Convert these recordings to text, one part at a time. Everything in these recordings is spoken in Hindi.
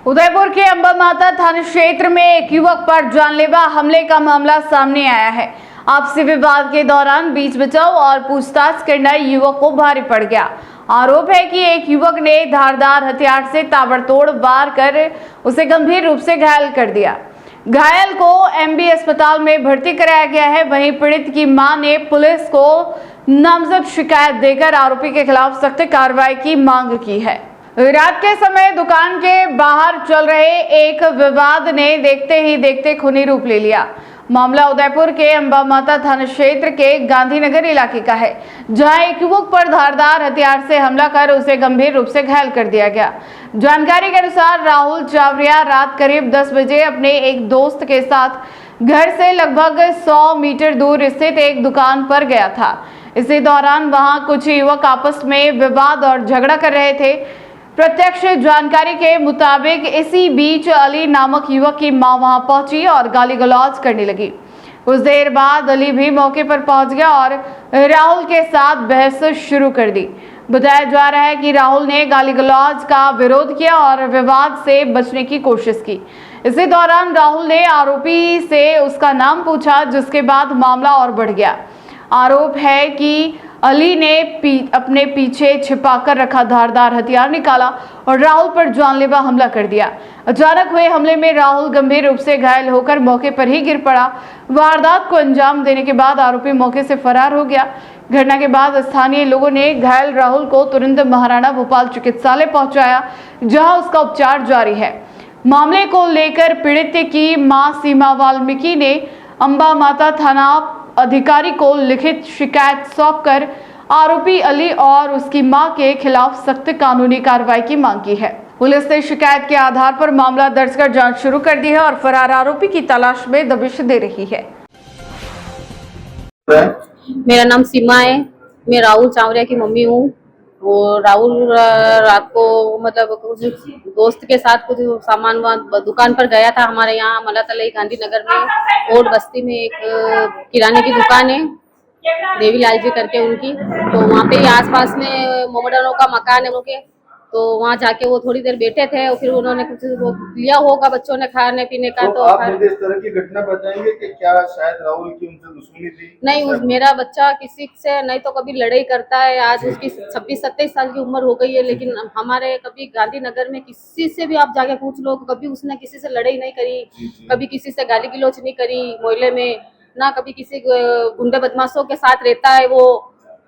उदयपुर के अंबा माता थाना क्षेत्र में एक युवक पर जानलेवा हमले का मामला सामने आया है। आपसी विवाद के दौरान बीच बचाव और पूछताछ करना युवक को भारी पड़ गया। आरोप है कि एक युवक ने धारदार हथियार से ताबड़तोड़ वार कर उसे गंभीर रूप से घायल कर दिया। घायल को एमबी अस्पताल में भर्ती कराया गया है। वहीं पीड़ित की मां ने पुलिस को नामजद शिकायत देकर आरोपी के खिलाफ सख्त कार्रवाई की मांग की है। रात के समय दुकान के बाहर चल रहे एक विवाद ने देखते ही देखते खूनी रूप ले लिया। मामला उदयपुर के अंबा माता थाना क्षेत्र के गांधीनगर इलाके का है, जहां एक युवक पर धारदार हथियार से हमला कर उसे गंभीर रूप से घायल कर दिया गया। जानकारी के अनुसार राहुल चावरिया रात करीब 10 बजे अपने एक दोस्त के साथ घर से लगभग 100 मीटर दूर स्थित एक दुकान पर गया था। इसी दौरान वहां कुछ युवक आपस में विवाद और झगड़ा कर रहे थे। प्रत्यक्ष जानकारी के मुताबिक इसी बीच अली नामक युवक की मां वहां पहुंची और गाली गलौज करने लगी। कुछ देर बाद अली भी मौके पर पहुंच गया और राहुल के साथ बहस शुरू कर दी। बताया जा रहा है कि राहुल ने गाली गलौज का विरोध किया और विवाद से बचने की कोशिश की। इसी दौरान राहुल ने आरोपी से उसका नाम पूछा, जिसके बाद मामला और बढ़ गया। आरोप है कि अली ने अपने पीछे छिपाकर रखा धारदार हथियार निकाला और राहुल पर जानलेवा हमला कर दिया। अचानक हुए हमले में राहुल गंभीर रूप से घायल होकर मौके पर ही गिर पड़ा। वारदात को अंजाम देने के बाद आरोपी मौके से फरार हो गया। घटना के बाद स्थानीय लोगों ने घायल राहुल को तुरंत महाराणा भोपाल चिकित्सालय पहुंचाया, जहां उसका उपचार जारी है। मामले को लेकर पीड़ित की मां सीमा वाल्मीकि ने अंबा माता थाना अधिकारी को लिखित शिकायत सौंपकर आरोपी अली और उसकी मां के खिलाफ सख्त कानूनी कार्रवाई की मांग की है। पुलिस ने शिकायत के आधार पर मामला दर्ज कर जांच शुरू कर दी है और फरार आरोपी की तलाश में दबिश दे रही है। मेरा नाम सीमा है, मैं राहुल चावरिया की मम्मी हूँ। और राहुल रात को मतलब कुछ दोस्त के साथ कुछ सामान दुकान पर गया था। हमारे यहाँ मलातलाई गांधीनगर में ओड बस्ती में एक किराने की दुकान है, देवीलाल जी करके उनकी। तो वहाँ पे आसपास में मोमडनों का मकान है उनके। तो वहाँ जाके वो थोड़ी देर बैठे थे और फिर उन्होंने कुछ लिया होगा बच्चों ने खाने पीने का। तो आप मुझे इस तरह की घटना बताएंगे कि क्या शायद राहुल की उनसे दुश्मनी थी? नहीं, मेरा बच्चा किसी से नहीं तो कभी लड़ाई करता है। आज उसकी 26-27 साल की उम्र हो गई है, लेकिन हमारे कभी गांधीनगर में किसी से भी आप जाके पूछ लो, कभी उसने किसी से लड़ाई नहीं करी, कभी किसी से गाली गलौज नहीं करी मोहल्ले में, ना कभी किसी गुंडे बदमाशों के साथ रहता है वो,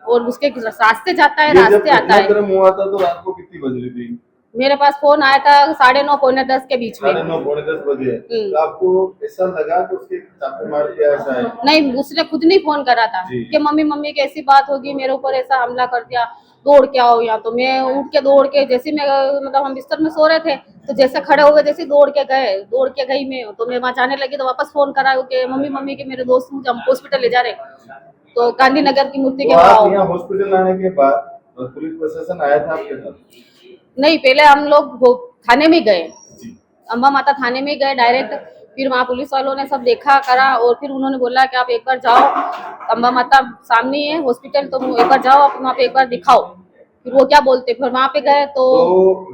और उसके रास्ते जाता है, रास्ते आता है। हुआ था तो रात को कितनी बज रही थी? मेरे पास फोन आया था 9:30 पौने 10 के बीच में। 9:30 पौने 10 बजे। तो आपको ऐसा लगा कि उसके चाकू मार दिया ऐसा है? नहीं, उसने खुद नहीं फोन करा था कि मम्मी कैसी बात होगी, मेरे ऊपर ऐसा हमला कर दिया, दौड़ के आओ यहाँ। तो मैं उठ के दौड़ के, जैसे मैं मतलब हम बिस्तर में सो रहे थे, तो जैसे खड़े हो गए, जैसे दौड़ के गई मैं। तो मैं वहाँ जाने लगी तो वापस फोन करा कि मम्मी के मेरे दोस्त मुझे हम हॉस्पिटल ले जा रहे, तो गांधीनगर की मूर्ति के वहाँ। यहाँ हॉस्पिटल आने के बाद पुलिस प्रशासन आया था आपके साथ? नहीं, पहले हम लोग थाने में गए, अंबा माता थाने में गए डायरेक्ट। फिर वहाँ पुलिस वालों ने सब देखा करा और फिर उन्होंने बोला कि आप एक बार जाओ, अंबा माता सामने है हॉस्पिटल, तो एक बार जाओ, आप वहाँ पे एक बार दिखाओ। फिर वो क्या बोलते, फिर वहाँ पे गए तो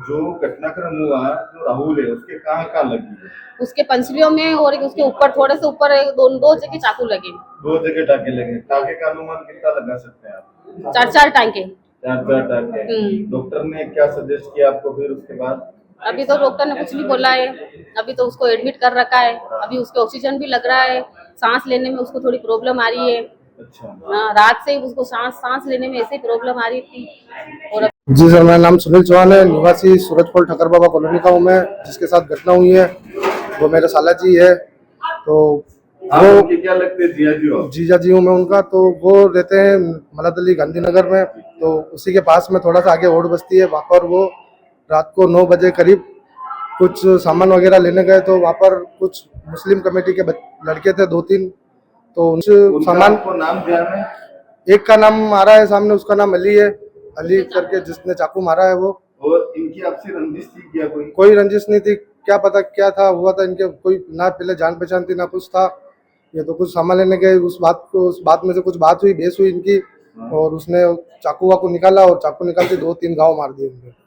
जो घटनाक्रम हुआ, जो राहुल है उसके कहाँ लगी है? उसके पंसलियों में और उसके ऊपर, थोड़े से ऊपर दो जगह चाकू लगे। 2 जगह टाके लगे। टाके का अनुमान कितना लगा सकते हैं आप? 4 टांके। 4 टाके। डॉक्टर ने क्या सजेस्ट किया आपको फिर उसके बाद? अभी तो डॉक्टर ने कुछ नहीं बोला है, अभी तो उसको एडमिट कर रखा है। अभी उसके ऑक्सीजन भी लग रहा है, सांस लेने में उसको थोड़ी प्रॉब्लम आ रही है। अच्छा। रात से उसको सांस लेने में ऐसे प्रॉब्लम आ रही थी। और जी सर, मेरा नाम सुनील चौहान है, निवासी सूरजपोल ठकर बाबा कॉलोनी का हूँ मैं। जिसके साथ घटना हुई है वो मेरे साला जी है। तो वो क्या लगते हैं? जीजा जी हूँ मैं उनका। तो वो रहते हैं मलातली गांधीनगर में, तो उसी के पास में थोड़ा सा आगे ओड बस्ती है। वहाँ पर वो रात को 9 बजे करीब कुछ सामान वगैरह लेने गए। तो वहाँ पर कुछ मुस्लिम कमेटी के लड़के थे 2-3, तो उनसे सामान को नाम ध्यान है? एक का नाम आ रहा है सामने, उसका नाम अली है, अली करके, जिसने चाकू मारा है वो। और इनकी आपसे रंजिश थी क्या? कोई रंजिश नहीं थी, क्या पता क्या था हुआ था इनके, कोई ना पहले जान पहचान थी ना कुछ था। ये तो कुछ सामान लेने गए, उस बात में से कुछ बात हुई, बहस हुई इनकी, और उसने चाकू वाकू निकाला और चाकू निकाल के 2-3 घाव मार दिए उनके।